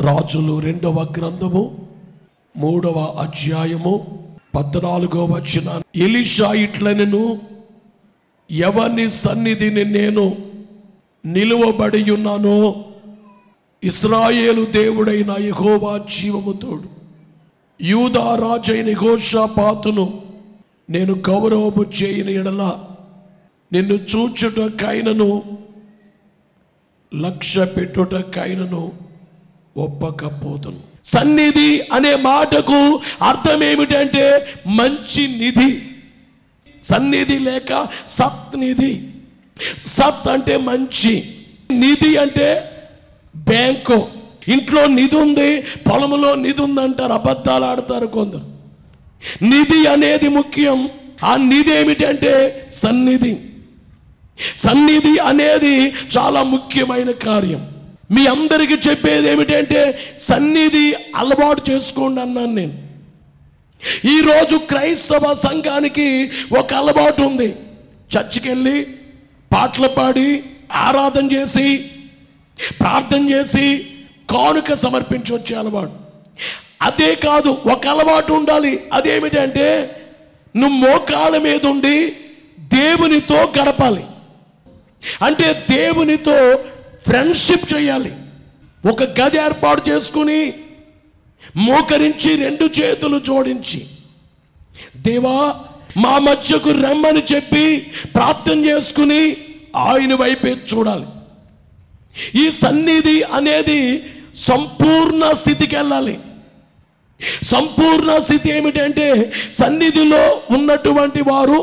రాజులు 2వ గ్రంథము 3వ అధ్యాయము 14వ వచనం. ఎలీషా ఇట్లనెను, ఎవని సన్నిధిని నేను నిలువబడి ఉన్నానో ఇశ్రాయేలు దేవుడైన యెహోవా జీవము తోడు, యూదా రాజైన యెహోషాపాతును నేను గౌరవము చేయని ఎడల నిన్ను చూచుటకైనను లక్ష్య పెట్టుటకైనను ఒప్పకపోదును. సన్నిధి అనే మాటకు అర్థం ఏమిటంటే మంచి నిధి. సన్నిధి లేక సత్నిధి. సత్ అంటే మంచి, నిధి అంటే బ్యాంకు. ఇంట్లో నిధి ఉంది, పొలంలో నిధి ఉంది అంటారు, అబద్ధాలు ఆడతారు కొందరు. నిధి అనేది ముఖ్యం. ఆ నిధి ఏమిటంటే సన్నిధి. సన్నిధి అనేది చాలా ముఖ్యమైన కార్యం. మీ అందరికీ చెప్పేది ఏమిటంటే సన్నిధి అలవాటు చేసుకోండి అన్నాను నేను. ఈరోజు క్రైస్తవ సంఘానికి ఒక అలవాటు ఉంది. చర్చికి వెళ్ళి పాటలు పాడి ఆరాధన చేసి ప్రార్థన చేసి కానుక సమర్పించి వచ్చే అలవాటు. అదే కాదు, ఒక అలవాటు ఉండాలి. అదేమిటంటే నువ్వు మోకాళ్ళ మీద ఉండి దేవునితో గడపాలి. అంటే దేవునితో ఫ్రెండ్షిప్ చేయాలి. ఒక గది ఏర్పాటు చేసుకుని మోకరించి 2 చేతులు జోడించి దేవా మా మధ్యకు రమ్మని చెప్పి ప్రార్థన చేసుకుని ఆయన వైపే చూడాలి. ఈ సన్నిధి అనేది సంపూర్ణ స్థితికి వెళ్ళాలి. సంపూర్ణ స్థితి ఏమిటంటే సన్నిధిలో ఉన్నటువంటి వారు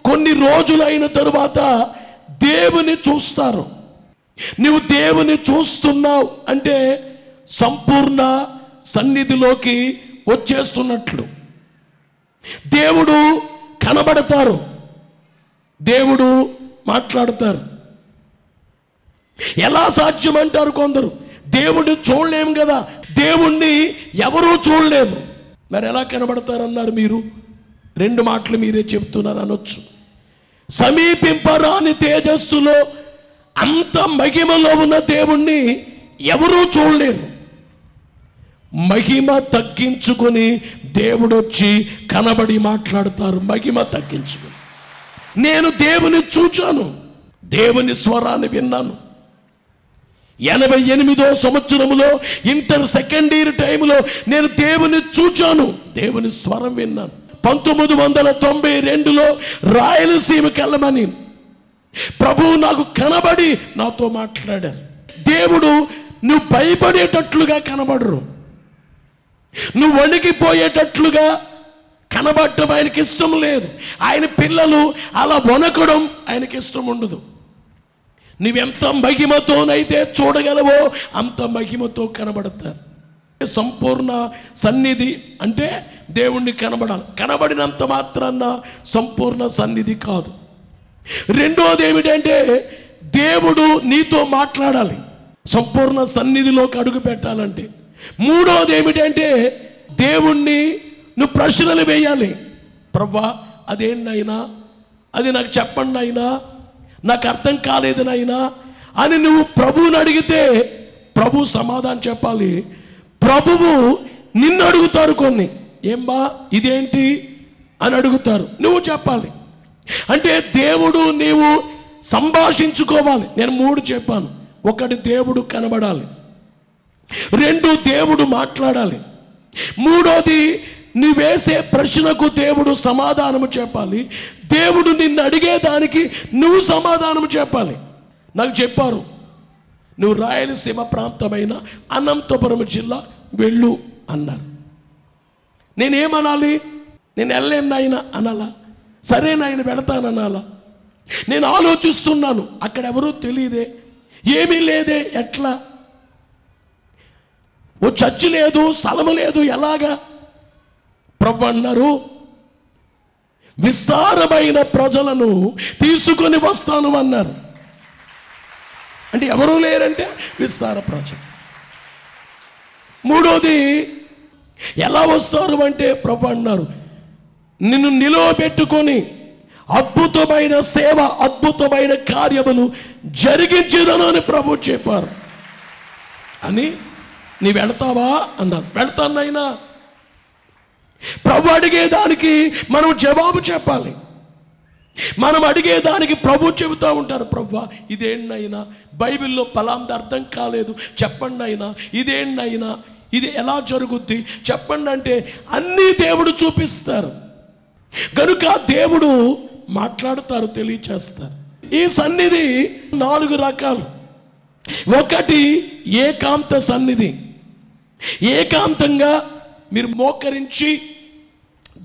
కొన్ని రోజులైన తరువాత దేవుని చూస్తారు. నువ్వు దేవుని చూస్తున్నావు అంటే సంపూర్ణ సన్నిధిలోకి వచ్చేస్తున్నట్లు. దేవుడు కనబడతారు, దేవుడు మాట్లాడతారు. ఎలా సాధ్యం అంటారు కొందరు. దేవుడిని చూడలేము కదా, దేవుణ్ణి ఎవరూ చూడలేదు, మరి ఎలా కనబడతారన్నారు మీరు. 2 మాటలు మీరే చెప్తున్నారు అనొచ్చు. సమీపింపరాని తేజస్సులో అంత మహిమలో ఉన్న దేవుణ్ణి ఎవరూ చూడలేరు. మహిమ తగ్గించుకొని దేవుడు వచ్చి కనబడి మాట్లాడతారు. మహిమ తగ్గించుకొని నేను దేవుని చూచాను, దేవుని స్వరాన్ని విన్నాను. 88వ సంవత్సరంలో ఇంటర్ సెకండ్ ఇయర్ టైంలో నేను దేవుని చూచాను, దేవుని స్వరం విన్నాను. 1992లో రాయలసీమకి వెళ్ళమని ప్రభువు నాకు కనబడి నాతో మాట్లాడారు. దేవుడు నువ్వు భయపడేటట్లుగా కనబడరు, నువ్వు వణికిపోయేటట్లుగా కనబడటం ఆయనకి ఇష్టం లేదు. ఆయన పిల్లలు అలా వణకడం ఆయనకి ఇష్టం ఉండదు. నువ్వెంత మహిమతోనైతే చూడగలవో అంత మహిమతో కనబడతారు. సంపూర్ణ సన్నిధి అంటే దేవుణ్ణి కనబడాలి. కనబడినంత మాత్రాన సంపూర్ణ సన్నిధి కాదు. రెండోది ఏమిటంటే దేవుడు నీతో మాట్లాడాలి సంపూర్ణ సన్నిధిలోకి అడుగు పెట్టాలంటే. మూడోది ఏమిటంటే దేవుణ్ణి నువ్వు ప్రశ్నలు వేయాలి. ప్రభువా అదేంటైనా, అది నాకు చెప్పండి అయినా, నాకు అర్థం కాలేదు నాయనా అని నువ్వు ప్రభువుని అడిగితే ప్రభు సమాధానం చెప్పాలి. ప్రభువు నిన్ను అడుగుతారు కొన్ని, ఏమ్మా ఇదేంటి అని అడుగుతారు, నువ్వు చెప్పాలి. అంటే దేవుడు నీవు సంభాషించుకోవాలి. నేను 3 చెప్పాను. 1 దేవుడు కనబడాలి, 2 దేవుడు మాట్లాడాలి, 3వది నువ్వేసే ప్రశ్నకు దేవుడు సమాధానము చెప్పాలి. దేవుడు నిన్ను అడిగేదానికి నువ్వు సమాధానము చెప్పాలి. నాకు చెప్పారు, నువ్వు రాయలసీమ ప్రాంతమైన అనంతపురం జిల్లా వెళ్ళు అన్నారు. నేనేమనాలి? నేను వెళ్ళలేను నాయన అనాలా? సరే నాయన వెళతాననాలా? నేను ఆలోచిస్తున్నాను, అక్కడ ఎవరూ తెలియదే, ఏమీ లేదే, ఎట్లా? ఓ చర్చి లేదు, స్థలము లేదు, ఎలాగా? ప్రభు అన్నారు, విస్తారమైన ప్రజలను తీసుకొని వస్తాను అన్నారు. అంటే ఎవరూ లేరంటే విస్తార ప్రజలు. 3వది ఎలా వస్తారు అంటే ప్రభు అన్నారు, నిన్ను నిలవబెట్టుకొని అద్భుతమైన సేవ, అద్భుతమైన కార్యములు జరిగించేదను అని ప్రభు చెప్పారు అని నీ వెళతావా అన్నారు. వెళ్తానైనా. ప్రభు అడిగేదానికి మనం జవాబు చెప్పాలి. మనం అడిగేదానికి ప్రభు చెబుతూ ఉంటారు, ప్రభు ఇదేంటైనా బైబిల్లో ఫలాంది అర్థం కాలేదు చెప్పండి అయినా, ఇదేంటైనా ఇది ఎలా జరుగుద్ది చెప్పండి అంటే అన్నీ దేవుడు చూపిస్తారు. కనుక దేవుడు మాట్లాడతారు, తెలియచేస్తారు. ఈ సన్నిధి 4 రకాలు. ఒకటి ఏకాంత సన్నిధి. ఏకాంతంగా మీరు మోకరించి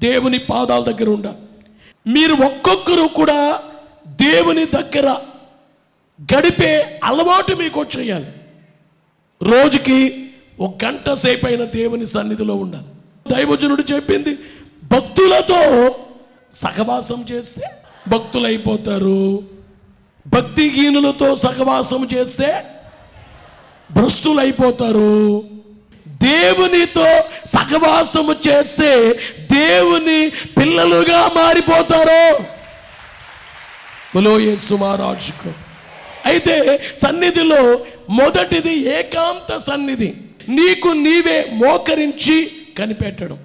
దేవుని పాదాల దగ్గర ఉండాలి. మీరు ఒక్కొక్కరు కూడా దేవుని దగ్గర గడిపే అలవాటు మీకు వచ్చేయాలి. రోజుకి 1 గంట సేపు అయిన దేవుని సన్నిధిలో ఉండాలి. దైవజనుడు చెప్పింది, భక్తులతో సహవాసం చేస్తే భక్తులైపోతారు, భక్తిహీనులతో సహవాసం చేస్తే భ్రష్టులైపోతారు, దేవునితో సహవాసము చేస్తే దేవుని పిల్లలుగా మారిపోతారు. బలో యేసు మహారాజుకు. అయితే సన్నిధిలో మొదటిది ఏకాంత సన్నిధి. నీకు నీవే మోకరించి కనిపెట్టడం,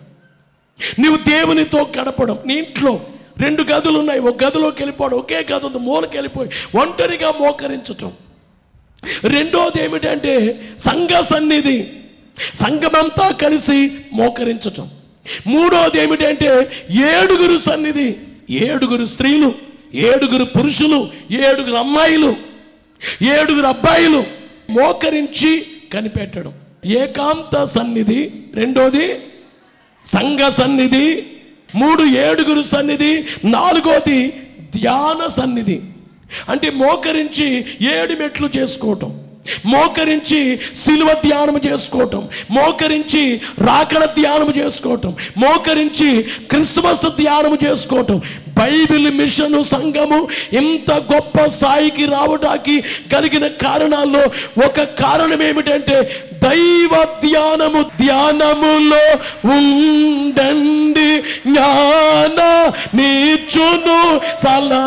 నీవు దేవునితో గడపడం. నీ ఇంట్లో 2 గదులు ఉన్నాయి, ఒక గదిలోకి వెళ్ళిపోవడం, ఒకే గది ఉంది మూలకి వెళ్ళిపోయి ఒంటరిగా మోకరించటం. రెండోది ఏమిటంటే సంఘ సన్నిధి, సంఘమంతా కలిసి మోకరించటం. మూడోది ఏమిటంటే 7 సన్నిధి, 7 స్త్రీలు, 7 పురుషులు, 7 అమ్మాయిలు, 7 అబ్బాయిలు మోకరించి కనిపెట్టడం. ఏకాంత సన్నిధి, రెండోది సంఘ సన్నిధి, 3 7 సన్నిధి, 4వది ధ్యాన సన్నిధి. అంటే మోకరించి 7 మెట్లు చేసుకోవటం, మోకరించి సిలువ ధ్యానం చేసుకోవటం, మోకరించి రాకడ ధ్యానం చేసుకోవటం, మోకరించి క్రిస్మస్ ధ్యానం చేసుకోవటం. బైబిల్ మిషన్ సంఘము ఇంత గొప్ప స్థాయికి రావడానికి కలిగిన కారణాల్లో ఒక కారణం ఏమిటంటే దైవ ధ్యానము. ధ్యానములో ఉండండి జ్ఞాన నీచును సలా,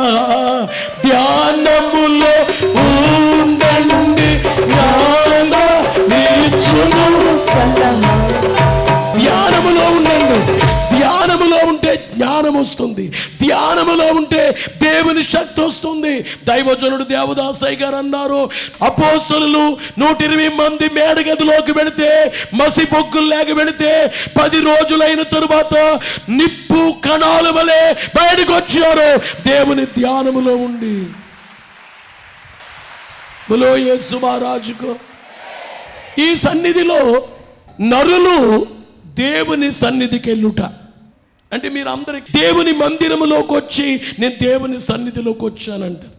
ధ్యానములో ఉండండి జ్ఞాన నీచును సలా. ధ్యానములో ఉండండి. ధ్యానములో ఉంటే జ్ఞానం వస్తుంది, ధ్యానములో ఉంటే దేవుని శక్తి వస్తుంది. దైవజనుడు దేవదాసయ్య గారు అన్నారు, అపోస్తలులు 120 మంది మేడగదిలోకి వెళితే, మసి బొగ్గులు లేక వెళితే 10 రోజులైన తరువాత నిప్పు కణాల వలె బయటకు వచ్చారు దేవుని ధ్యానములో ఉండి. బలో యేసు మహారాజుకు. ఈ సన్నిధిలో నరులు దేవుని సన్నిధికి వెళ్ళుట అంటే మీరు అందరికి దేవుని మందిరములోకి వచ్చి నేను దేవుని సన్నిధిలోకి వచ్చానంటారు.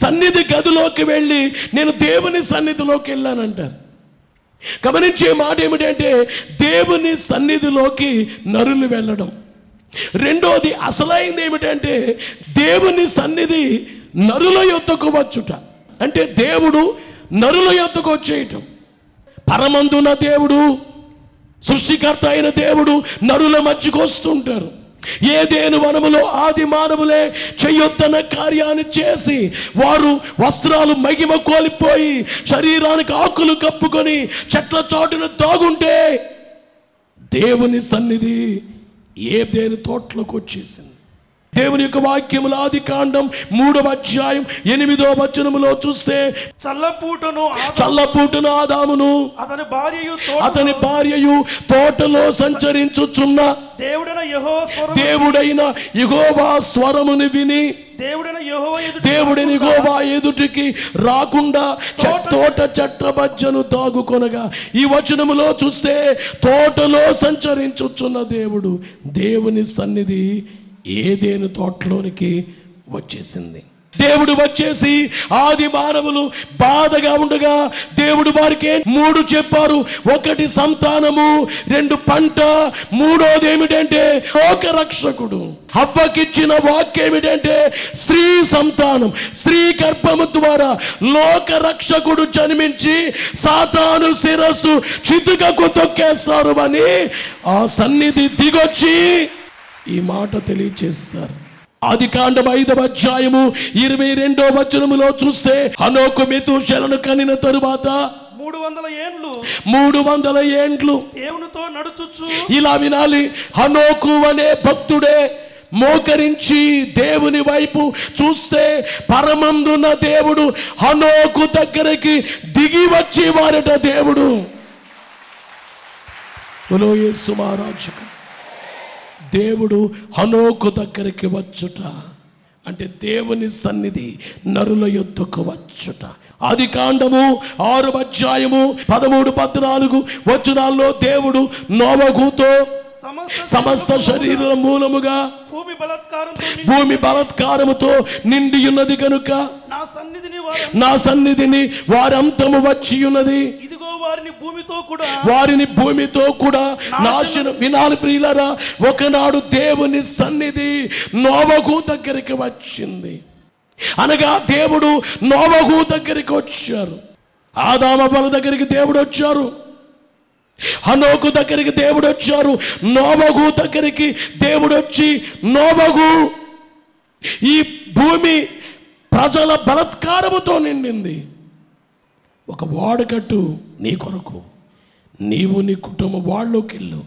సన్నిధి గదిలోకి వెళ్ళి నేను దేవుని సన్నిధిలోకి వెళ్ళానంటారు. గమనించే మాట ఏమిటంటే దేవుని సన్నిధిలోకి నరులు వెళ్ళడం. రెండోది అసలైంది ఏమిటంటే దేవుని సన్నిధి నరుల యొద్దకు వచ్చుట. అంటే దేవుడు నరుల యొద్దకు వచ్చేయటం. పరమందున దేవుడు, సృష్టికర్త అయిన దేవుడు నరుల మధ్యకు వస్తుంటారు. ఏదేను వనములో ఆది మానవులే చెయ్యొద్దన్న కార్యాన్ని చేసి వారు వస్త్రాలు మహిమ కోల్పోయి శరీరానికి ఆకులు కప్పుకొని చెట్ల చాటున దాగుంటే దేవుని సన్నిధి ఏదేను తోటలోకి వచ్చేసింది. దేవుని యొక్క వాక్యముల ఆదికాండం 3వ అధ్యాయం 8వ వచనములో చూస్తే, చల్లపూటను ఆదామును అతని భార్యయు తోటలో సంచరించుచున్న దేవుడైన యెహోవా స్వరమును విని దేవుడైన యెహోవా ఎదుటికి రాకుండా తోట చెట్ల మధ్యను దాగుకొనగా. ఈ వచనములో చూస్తే తోటలో సంచరించుచున్న దేవుడు, దేవుని సన్నిధి ఏదేను తోటలోనికి వచ్చేసింది. దేవుడు వచ్చేసి ఆది మానవులు బాధగా ఉండగా దేవుడు వారికి 3 చెప్పారు. 1 సంతానము, 2 పంట, 3వది ఏమిటంటే లోక రక్షకుడు. హవ్వకిచ్చిన వాక్యం ఏమిటంటే స్త్రీ సంతానం, స్త్రీ గర్భము ద్వారా లోక రక్షకుడు జన్మించి సాతాను శిరస్సు చితుకకు తొక్కేస్తారు అని ఆ సన్నిధి దిగొచ్చి ఈ మాట తెలియచేస్తారు. ఆదికాండం 5వ అధ్యాయము 22వ వచనములో చూస్తే హనోకు మెతూషెలను కనిన తరువాత 300 ఏండ్లు 300 ఏండ్లు దేవునితో నడుచుచు. ఇలా వినాలి, హనోకు అనే భక్తుడే మోకరించి దేవుని వైపు చూస్తే పరమందున్న దేవుడు హనోకు దగ్గరికి దిగి వచ్చి వారట. దేవుడు యేసు మహారాజుకు దేవుడు హనోకు దగ్గరికి వచ్చుట అంటే దేవుని సన్నిధి నరుల యొద్దకు వచ్చుట. ఆదికాండము 6వ అధ్యాయము 13-14 వచనాల్లో దేవుడు నోవహుతో సమస్త శరీరం మూలముగా భూమి బలాత్కారముతో నిండి ఉన్నది కనుక నా సన్నిధిని వారంతము వచ్చి ఉన్నది, వారిని భూమితో కూడా నాశనం. వినాలి ప్రియులారా, ఒకనాడు దేవుని సన్నిధి నోవహు దగ్గరికి వచ్చింది. అనగా దేవుడు నోవహు దగ్గరికి వచ్చారు. ఆదామవ్వల దగ్గరికి దేవుడు వచ్చారు, హనోకు దగ్గరికి దేవుడు వచ్చారు, నోవహు దగ్గరికి దేవుడు వచ్చి, నోవహు ఈ భూమి ప్రజల బలాత్కారముతో నిండింది, ఒక ఓడకట్టు నీ కొరకు, నీవు నీ కుటుంబం వాళ్ళలోకి వెళ్ళు,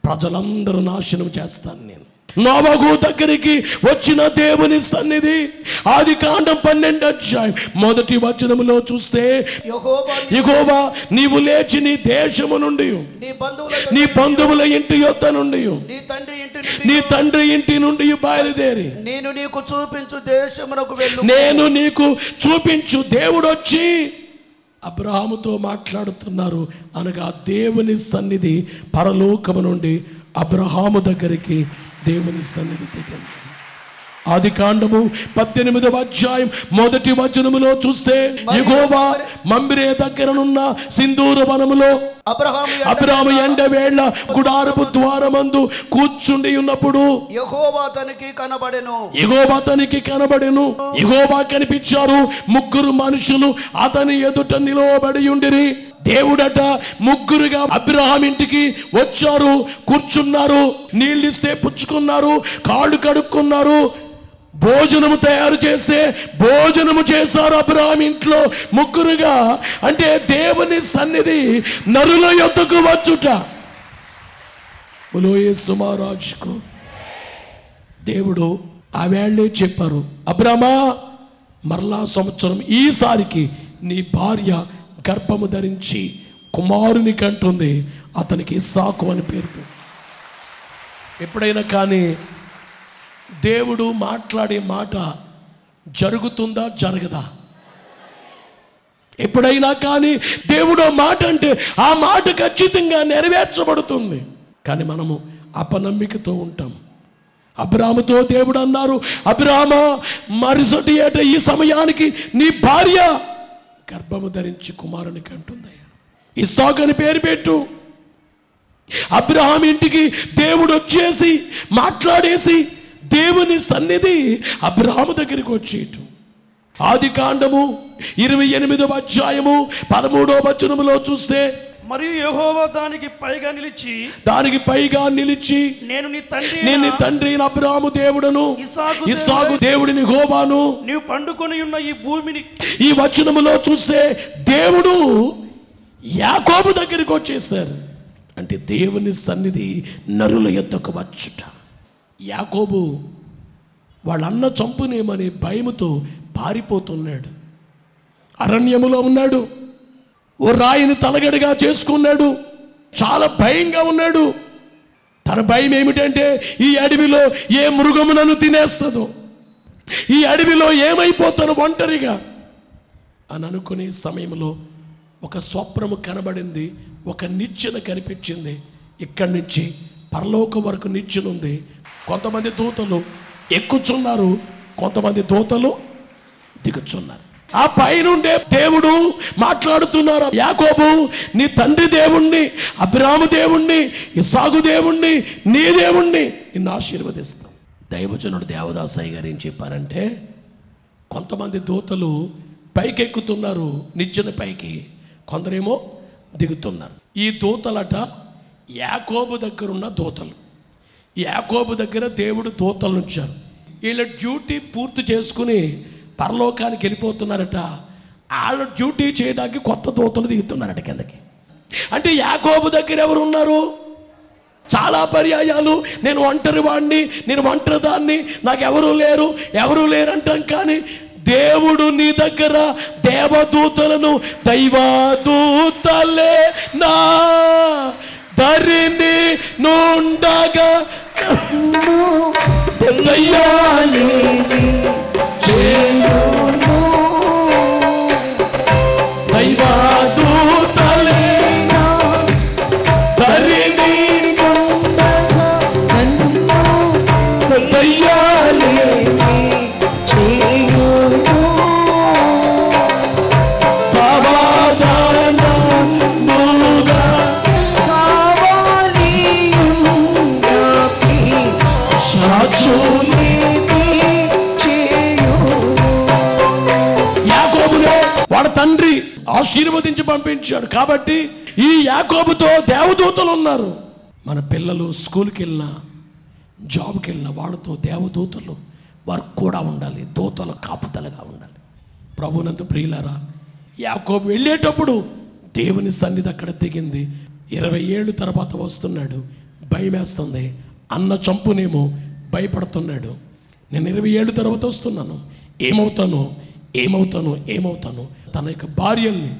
ప్రజలందరూ నాశనం చేస్తాను నేను. నోవహు దగ్గరికి వచ్చిన దేవుని సన్నిధి ఆదికాండం 12వ అధ్యాయం 1వ వచనములో చూస్తే, యెహోవా నీవు లేచి నీ దేశము నుండి, నీ బంధువుల ఇంటి యొద్ద నుండి, నీ తండ్రి ఇంటి నుండి బయలుదేరి నేను నీకు చూపించు దేశమునకు వెళ్ళు. నేను నీకు చూపించు. దేవుడు వచ్చి అబ్రహాముతో మాట్లాడుతున్నారు. అనగా దేవుని సన్నిధి పరలోకము నుండి అబ్రహాము దగ్గరికి దేవుని సన్నిధి దిగింది. ఆదికాండము 18వ అధ్యాయం 1వ వచనములో చూస్తే, యెహోవా మమ్రే దగ్గరనున్న సింధూర వనములో అబ్రహాము ఎండవేళ్ల గుడారపు ద్వారమందు కూర్చుండి ఉన్నప్పుడు యెహోవా తనకి కనబడెను. యెహోవా కనిపించారు. 3 మనుషులు అతని ఎదుట నిలవబడి ఉండిరి. దేవుడట 3గా అబ్రహాం ఇంటికి వచ్చారు, కూర్చున్నారు, నీళ్ళిస్తే పుచ్చుకున్నారు, కాళ్ళు కడుక్కున్నారు, భోజనము తయారు చేస్తే భోజనము చేశారు అబ్రహాం ఇంట్లో 3గా. అంటే దేవుని సన్నిధి నరుల యొద్దకు వచ్చుట. యేసు మహారాజుకు దేవుడు ఆ వేళే చెప్పారు, అబ్రహామా మరలా సంవత్సరం ఈసారికి నీ భార్య గర్భము ధరించి కుమారుని కంటుంది, అతనికి ఇస్సాకు అని పేరు. ఎప్పుడైనా కానీ దేవుడు మాట్లాడే మాట జరుగుతుందా జరగదా? ఎప్పుడైనా కానీ దేవుడు మాట అంటే ఆ మాట ఖచ్చితంగా నెరవేర్చబడుతుంది. కానీ మనము అపనమ్మికతో ఉంటాం. అబ్రాహాముతో దేవుడు అన్నారు, అబ్రాహామా మరుసటి ఏట ఈ సమయానికి నీ భార్య గర్భము ధరించి కుమారుని కంటుందయ్యా, ఇస్సాకు అని పేరు పెట్టు. అబ్రహాం ఇంటికి దేవుడు వచ్చేసి మాట్లాడేసి దేవుని సన్నిధి అబ్రహాము దగ్గరికి వచ్చేటు. ఆదికాండము 28వ అధ్యాయము 13వ వచనములో చూస్తే, మరియు యెహోవా దానికి పైగా నిలిచి నేను నీ తండ్రి అబ్రహాము దేవుడను ఇస్సాకు దేవుడిని యెహోవాను నీవు పండుకొని ఉన్న ఈ భూమిని. ఈ వచనములో చూస్తే దేవుడు యాకోబు దగ్గరికి వచ్చేసారు. అంటే దేవుని సన్నిధి నరుల యొద్దకు వచ్చుట. యాకోబు వాళ్ళన్న చంపునేమనే భయముతో పారిపోతున్నాడు, అరణ్యములో ఉన్నాడు, ఓ రాయిని తలగడగా చేసుకున్నాడు, చాలా భయంగా ఉన్నాడు. తన భయం ఏమిటంటే ఈ అడవిలో ఏ మృగము నన్ను తినేస్తుందో, ఈ అడవిలో ఏమైపోతాను ఒంటరిగా అని అనుకునే సమయంలో ఒక స్వప్నము కనబడింది, ఒక నిచ్చెన కనిపించింది. ఇక్కడి నుంచి పరలోకం వరకు నిచ్చెన ఉంది. కొంతమంది దూతలు ఎక్కుచున్నారు, కొంతమంది దూతలు దిగుచున్నారు. ఆ పైనుండే దేవుడు మాట్లాడుతున్నారు, యాకోబు నీ తండ్రి దేవుణ్ణి, అబ్రాహాము దేవుణ్ణి, ఇస్సాకు దేవుణ్ణి, నీ దేవుణ్ణి నిన్ను ఆశీర్వదిస్తాం. దైవజనుడు దేవదాసయ్య గారు ఏం చెప్పారంటే, కొంతమంది దూతలు పైకెక్కుతున్నారు నిచ్చెన పైకి, కొందరేమో దిగుతున్నారు. ఈ దూతలట యాకోబు దగ్గర ఉన్న దూతలు. యాకోబు దగ్గర దేవుడు దూతలు ఉంచారు. వీళ్ళ డ్యూటీ పూర్తి చేసుకుని పరలోకానికి వెళ్ళిపోతున్నారట. వాళ్ళ డ్యూటీ చేయడానికి కొత్త దూతలు దిగుతున్నారట కిందకి. అంటే యాకోబు దగ్గర ఎవరు ఉన్నారు? చాలా పర్యాయాలు నేను ఒంటరి వాడిని, నేను ఒంటరి దాన్ని, నాకు ఎవరు లేరు అంటాం. కానీ దేవుడు నీ దగ్గర దేవదూతలను, దైవదూతలే నా ధరిని నుండగా దయ్యాలేమి చేయును, దైవదూతలే నా ధరిని నుండగా దయ్యాలేమి చేయును, సమాధానముగా కావలియున్నది సాక్షులేమి చేయును. యాకోబునే వాడు తండ్రి ఆశీర్వదించి పంపించాడు కాబట్టి ఈ యాకోబుతో దేవదూతలు ఉన్నారు. మన పిల్లలు స్కూల్కి వెళ్ళినా, జాబ్కి వెళ్ళినా వాడితో దేవదూతలు వారు కూడా ఉండాలి, దూతలు కాపుదలగా ఉండాలి. ప్రభునందు ప్రియులారా, యాకోబు వెళ్ళేటప్పుడు దేవుని సన్నిధి అక్కడ దిగింది. 20 ఏళ్ళు తర్వాత వస్తున్నాడు, భయం వేస్తుంది. అన్న చంపునేమో భయపడుతున్నాడు. నేను 20 ఏళ్ళు తర్వాత వస్తున్నాను, ఏమవుతాను. తన యొక్క భార్యల్ని,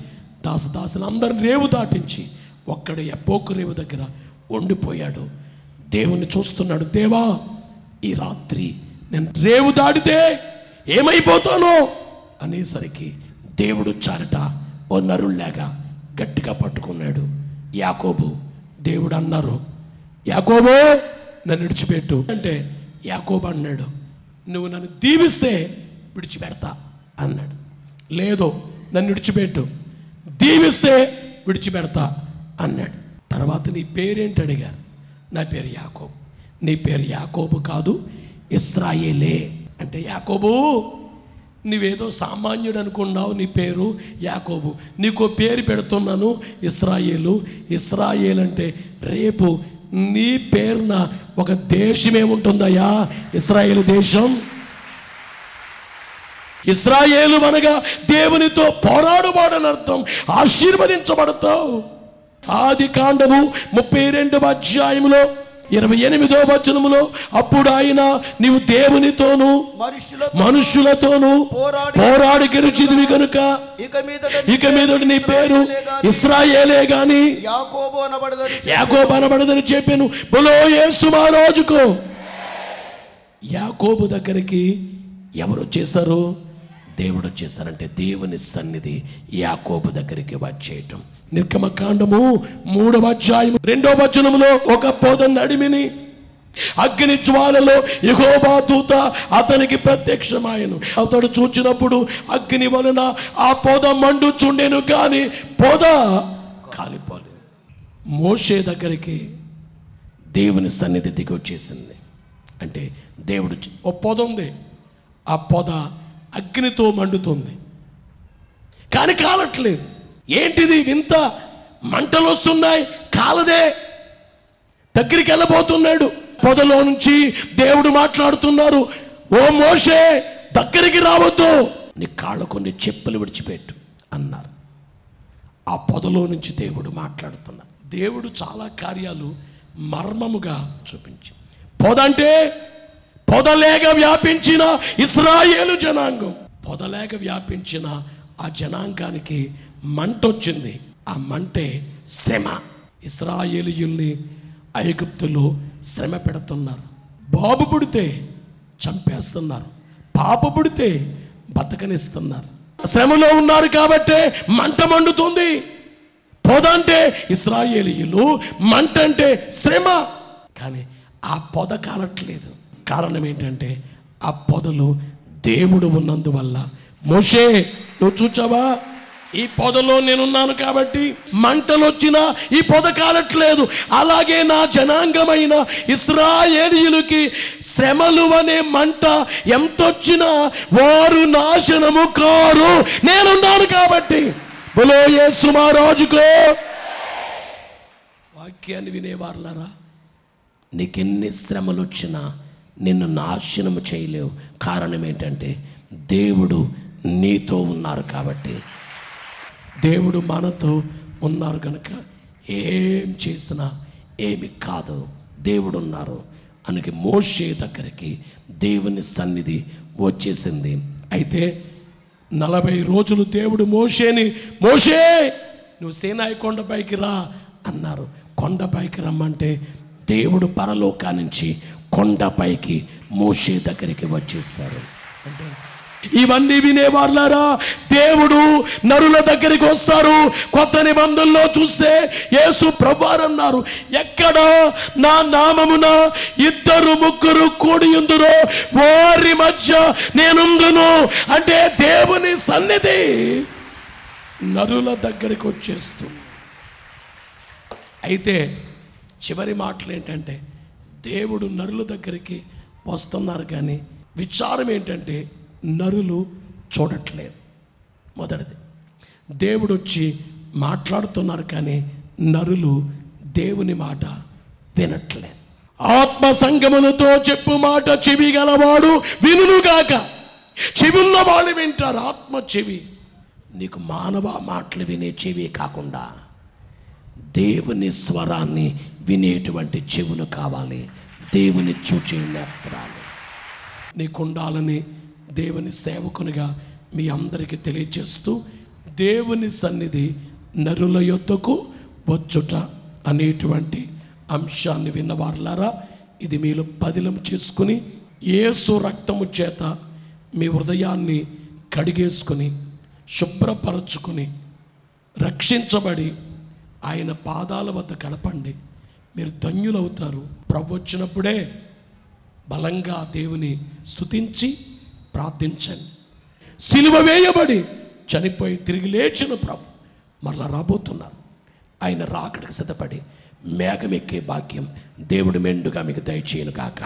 దాసదాసులు అందరిని రేవు దాటించి ఒక్కడే ఎబ్బోకు రేవు దగ్గర ఉండిపోయాడు. దేవుని చూస్తున్నాడు. దేవా, ఈ రాత్రి నేను రేవు దాటితే ఏమైపోతానో అనేసరికి దేవుడు చారట ఓ నరుల్లాగా గట్టిగా పట్టుకున్నాడు. యాకోబు, దేవుడు అన్నారు, యాకోబు నన్ను విడిచిపెట్టు అంటే యాకోబు అన్నాడు, నువ్వు నన్ను దీవిస్తే విడిచిపెడతా అన్నాడు. లేదు, నన్ను విడిచిపెట్టు, దీవిస్తే విడిచిపెడతా అన్నాడు. తర్వాత నీ పేరేంటి అడిగారు. నా పేరు యాకోబు. నీ పేరు యాకోబు కాదు, ఇశ్రాయేలే. అంటే యాకోబు నువ్వేదో సామాన్యుడు అనుకున్నావు, నీ పేరు యాకోబు, నీకో పేరు పెడుతున్నాను ఇశ్రాయేలు. ఇశ్రాయేల్ అంటే రేపు నీ పేరున ఒక దేశం ఏముంటుందయ్యా, ఇశ్రాయేలు దేశం. ఇశ్రాయేలు అనగా దేవునితో పోరాడువాడని అర్థం, ఆశీర్వదించబడతావు. ఆది కాండము 32వ అధ్యాయములో 28వ వచనములో, అప్పుడు ఆయన నీవు దేవునితోను మనుషులతోను పోరాడి గెలిచిదివి కనుక ఇక మీద నీ పేరు ఇశ్రాయేలే గాని యాకోబు అనబడదని చెప్పాను. బలో యేసు మహారాజుకు. యాకోబు దగ్గరికి ఎవరు వచ్చేసారు? దేవుడు వచ్చేసారంటే దేవుని సన్నిధి యాకోబు దగ్గరికి వచ్చేయటం. నిర్గమకాండము 3వ అధ్యాయం 2వ వచనములో, ఒక పొద నడిమిని అగ్ని జ్వాలలో యెహోవా దూత అతనికి ప్రత్యక్షమాయెను. అతడు చూచినప్పుడు అగ్ని వలన ఆ పొద మండుచుండెను, కానీ పొద కాలిపోలేదు. మోషే దగ్గరికి దేవుని సన్నిధి దిగి వచ్చేసింది. అంటే దేవుడు, ఓ పొద ఉంది, ఆ పొద అగ్నితో మండుతుంది కానీ కాలట్లేదు. ఏంటిది వింత? మంటలు వస్తున్నాయి, కాలదే. దగ్గరికి వెళ్ళబోతున్నాడు, పొదలో నుంచి దేవుడు మాట్లాడుతున్నారు, ఓ మోషే దగ్గరికి రావద్దు, నీ కాళ్ళ కొన్ని చెప్పులు విడిచిపెట్టు అన్నారు. ఆ పొదలో నుంచి దేవుడు మాట్లాడుతున్నారు. దేవుడు చాలా కార్యాలు మర్మముగా చూపించి, పొద అంటే పొదలేక వ్యాపించిన ఇశ్రాయేలు జనాంగం, పొదలేక వ్యాపించిన ఆ జనాంగానికి మంట వచ్చింది. ఆ మంటే శ్రమ. ఇశ్రాయేలీయుల్ని ఐగుప్తులో శ్రమ పెడుతున్నారు. బాబు పుడితే చంపేస్తున్నారు, పాప పుడితే బతకనిస్తున్నారు. శ్రమలో ఉన్నారు కాబట్టి మంట మండుతుంది. పొద అంటే ఇశ్రాయేలీయులు, మంట అంటే శ్రమ. కానీ ఆ పొద కాలట్లేదు. కారణం ఏంటంటే ఆ పొదలో దేవుడు ఉన్నందువల్ల. మోషే, నువ్వు చూచావా, ఈ పొదలో నేనున్నాను కాబట్టి మంటలు వచ్చినా ఈ పొద కాలట్లేదు. అలాగే నా జనాంగమైన ఇశ్రాయేలీయులకి శ్రమలు అనే మంట ఎంతొచ్చినా వారు నాశనము కారు, నేనున్నాను కాబట్టి. బలో యేసు మహారాజుకో. వాక్యాన్ని వినేవారులారా, నీకెన్ని శ్రమలు వచ్చినా నిన్ను నాశనము చేయలేవు. కారణం ఏంటంటే దేవుడు నీతో ఉన్నారు కాబట్టి. దేవుడు మనతో ఉన్నారు కనుక ఏం చేసినా ఏమి కాదు, దేవుడు ఉన్నారు అని మోషే దగ్గరికి దేవుని సన్నిధి వచ్చేసింది. అయితే 40 రోజులు దేవుడు మోషేని, మోషే నువ్వు సీనాయి కొండపైకి రా అన్నారు. కొండపైకి రమ్మంటే దేవుడు పరలోకా నుంచి కొండపైకి మోషే దగ్గరికి వచ్చేసారు. అంటే ఇవన్నీ వినేవాళ్ళారా, దేవుడు నరుల దగ్గరికి వస్తారు. కొత్త నిబంధనలో చూస్తే యేసు ప్రభువారు అన్నారు, ఎక్కడ నా నామమున 2-3 కూడి ఉందురో వారి మధ్య నేనుందును. అంటే దేవుని సన్నిధి నరుల దగ్గరికి వచ్చేస్తుంది. అయితే చివరి మాటలు ఏంటంటే, దేవుడు నరుల దగ్గరికి వస్తున్నారు కానీ విచారం ఏంటంటే నరులు చూడట్లేదు. మొదటిది, దేవుడు వచ్చి మాట్లాడుతున్నారు కానీ నరులు దేవుని మాట వినట్లేదు. ఆత్మ సంగములతో చెప్పు మాట చెవి గలవాడు వినుగాక. చెవి ఉన్నవాళ్ళు వింటారు. ఆత్మ చెవి. నీకు మానవ మాటలు వినే చెవి కాకుండా దేవుని స్వరాన్ని వినేటువంటి చెవులు కావాలి. దేవుని చూచే నేత్రాలు నీకుండాలని దేవుని సేవకునిగా మీ అందరికీ తెలియజేస్తూ, దేవుని సన్నిధి నరుల యొద్దకు వచ్చుట అనేటువంటి అంశాన్ని విన్నవారులారా, ఇది మీరు పదిలం చేసుకుని యేసు రక్తము చేత మీ హృదయాన్ని కడిగేసుకుని శుభ్రపరచుకుని రక్షించబడి ఆయన పాదాల వద్ద గడపండి. మీరు ధన్యులవుతారు. ప్రభు వచ్చినప్పుడే బలంగా దేవుని స్తుతించి ప్రార్థించండి. సిలువ వేయబడి చనిపోయి తిరిగి లేచిన ప్రభు మరలా రాబోతున్నారు. ఆయన రాకడికి సిద్ధపడి మేఘమెక్కే భాగ్యం దేవుడు మెండుగా మీకు దయచేయను కాక.